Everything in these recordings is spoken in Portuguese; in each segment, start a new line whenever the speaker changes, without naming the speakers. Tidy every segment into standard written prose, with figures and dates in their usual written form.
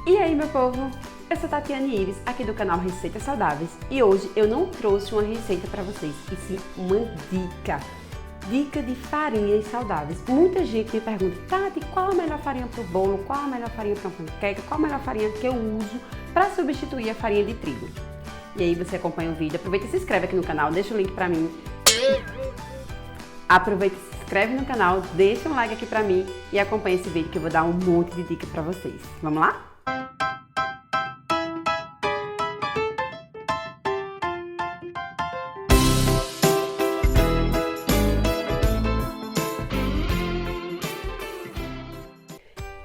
E aí, meu povo? Eu sou Tatiane Ives, aqui do canal Receitas Saudáveis, e hoje eu não trouxe uma receita para vocês, e sim uma dica de farinhas saudáveis. Muita gente me pergunta: Tati, qual a melhor farinha para o bolo, qual a melhor farinha para uma panqueca, qual a melhor farinha que eu uso para substituir a farinha de trigo? E aí você acompanha o vídeo, aproveita e se inscreve aqui no canal, deixa o link para mim. Aproveita e se inscreve no canal, deixa um like aqui pra mim e acompanha esse vídeo que eu vou dar um monte de dicas pra vocês. Vamos lá?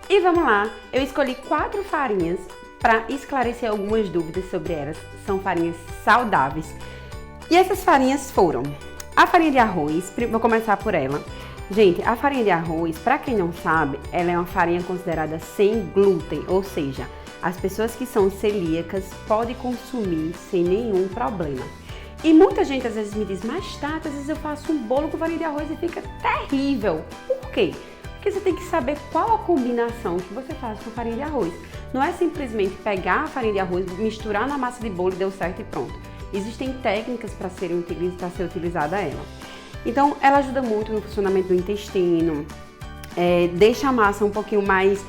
E vamos lá, eu escolhi 4 farinhas para esclarecer algumas dúvidas sobre elas. São farinhas saudáveis. E essas farinhas foram a farinha de arroz, vou começar por ela. Gente, a farinha de arroz, para quem não sabe, ela é uma farinha considerada sem glúten, ou seja, as pessoas que são celíacas podem consumir sem nenhum problema. E muita gente às vezes me diz: mas Tati, às vezes eu faço um bolo com farinha de arroz e fica terrível. Por quê? Porque você tem que saber qual a combinação que você faz com farinha de arroz. Não é simplesmente pegar a farinha de arroz, misturar na massa de bolo e deu certo e pronto. Existem técnicas para ser utilizada ela. Então, ela ajuda muito no funcionamento do intestino, deixa a massa um pouquinho mais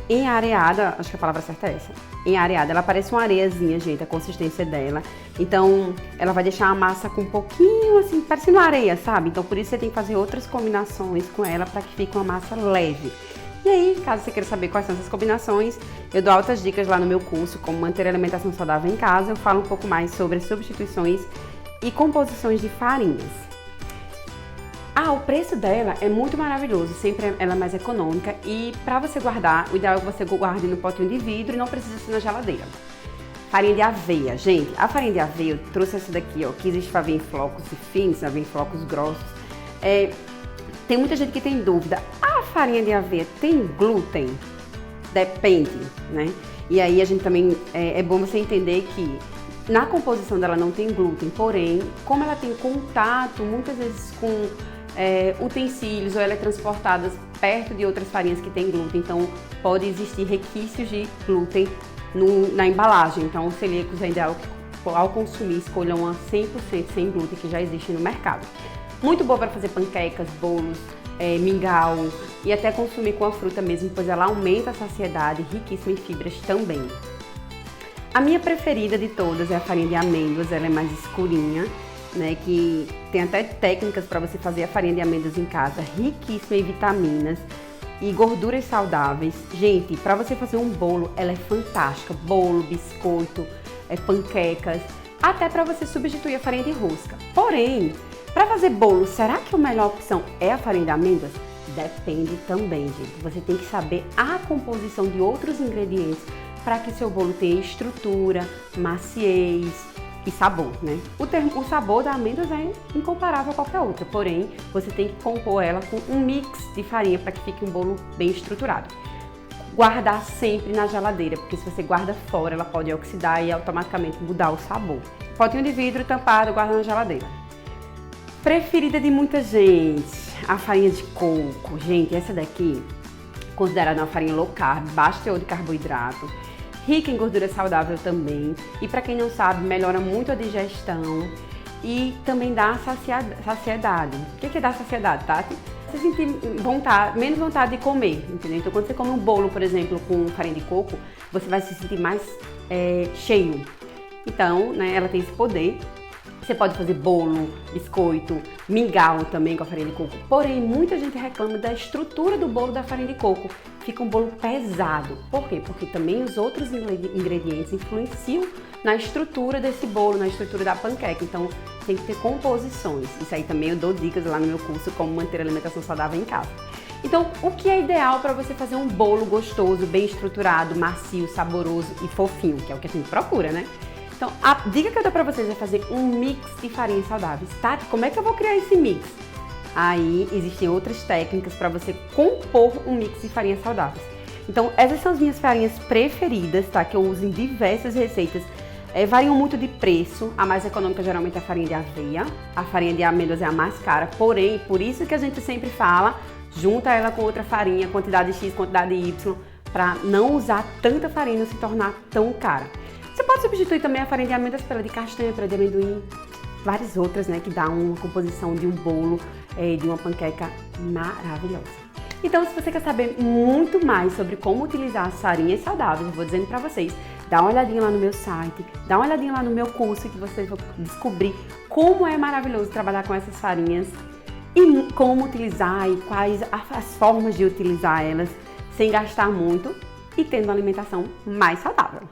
enhareada, acho que a palavra certa é essa, enhareada. Ela parece uma areiazinha, gente, a consistência dela. Então, ela vai deixar a massa com um pouquinho assim, parecendo areia, sabe? Então, por isso você tem que fazer outras combinações com ela para que fique uma massa leve. E aí, caso você queira saber quais são essas combinações, eu dou altas dicas lá no meu curso, como manter a alimentação saudável em casa. Eu falo um pouco mais sobre as substituições e composições de farinhas. O preço dela é muito maravilhoso, sempre ela é mais econômica, e para você guardar, o ideal é que você guarde no potinho de vidro e não precisa ser na geladeira. Farinha de aveia, gente, a farinha de aveia, eu trouxe essa daqui, ó, que existe para vir em flocos finos, para vir em flocos grossos. Tem muita gente que tem dúvida: a farinha de aveia tem glúten? Depende, né? E aí a gente também, é bom você entender que na composição dela não tem glúten, porém, como ela tem contato muitas vezes com utensílios, ou ela é transportada perto de outras farinhas que tem glúten, então pode existir requisitos de glúten na embalagem. Então os celíacos é ideal que ao consumir escolham uma 100% sem glúten que já existe no mercado. Muito boa para fazer panquecas, bolos, mingau e até consumir com a fruta mesmo, pois ela aumenta a saciedade, riquíssima em fibras também. A minha preferida de todas é a farinha de amêndoas, ela é mais escurinha, né, que tem até técnicas para você fazer a farinha de amêndoas em casa, riquíssima em vitaminas e gorduras saudáveis. Gente, para você fazer um bolo, ela é fantástica, bolo, biscoito, panquecas, até para você substituir a farinha de rosca. Porém, para fazer bolo, será que a melhor opção é a farinha de amêndoas? Depende também, gente. Você tem que saber a composição de outros ingredientes para que seu bolo tenha estrutura, maciez e sabor, né? O sabor da amêndoas é incomparável a qualquer outra, porém, você tem que compor ela com um mix de farinha para que fique um bolo bem estruturado. Guardar sempre na geladeira, porque se você guarda fora, ela pode oxidar e automaticamente mudar o sabor. Potinho de vidro tampado, guarda na geladeira. Preferida de muita gente, a farinha de coco. Gente, essa daqui, considerada uma farinha low carb, baixo teor de carboidrato, rica em gordura saudável também, e para quem não sabe, melhora muito a digestão e também dá saciedade. O que é dar saciedade, Tati? Você sentir menos vontade de comer, entendeu? Então, quando você come um bolo, por exemplo, com farinha de coco, você vai se sentir mais cheio. Então, né, ela tem esse poder. Você pode fazer bolo, biscoito, mingau também com a farinha de coco. Porém, muita gente reclama da estrutura do bolo da farinha de coco. Fica um bolo pesado. Por quê? Porque também os outros ingredientes influenciam na estrutura desse bolo, na estrutura da panqueca. Então, tem que ter composições. Isso aí também eu dou dicas lá no meu curso, como manter a alimentação saudável em casa. Então, o que é ideal para você fazer um bolo gostoso, bem estruturado, macio, saboroso e fofinho, que é o que a gente procura, né? Então, a dica que eu dou pra vocês é fazer um mix de farinhas saudáveis. Tati, como é que eu vou criar esse mix? Aí, existem outras técnicas para você compor um mix de farinhas saudáveis. Então, essas são as minhas farinhas preferidas, tá? Que eu uso em diversas receitas. Variam muito de preço. A mais econômica geralmente é a farinha de aveia. A farinha de amêndoas é a mais cara. Porém, por isso que a gente sempre fala, junta ela com outra farinha, quantidade X, quantidade Y, para não usar tanta farinha e não se tornar tão cara. Você pode substituir também a farinha de amêndoas pela de castanha, pela de amendoim, várias outras, né, que dá uma composição de um bolo, de uma panqueca maravilhosa. Então, se você quer saber muito mais sobre como utilizar as farinhas saudáveis, eu vou dizendo para vocês, dá uma olhadinha lá no meu site, dá uma olhadinha lá no meu curso que vocês vão descobrir como é maravilhoso trabalhar com essas farinhas e como utilizar e quais as formas de utilizar elas sem gastar muito e tendo uma alimentação mais saudável.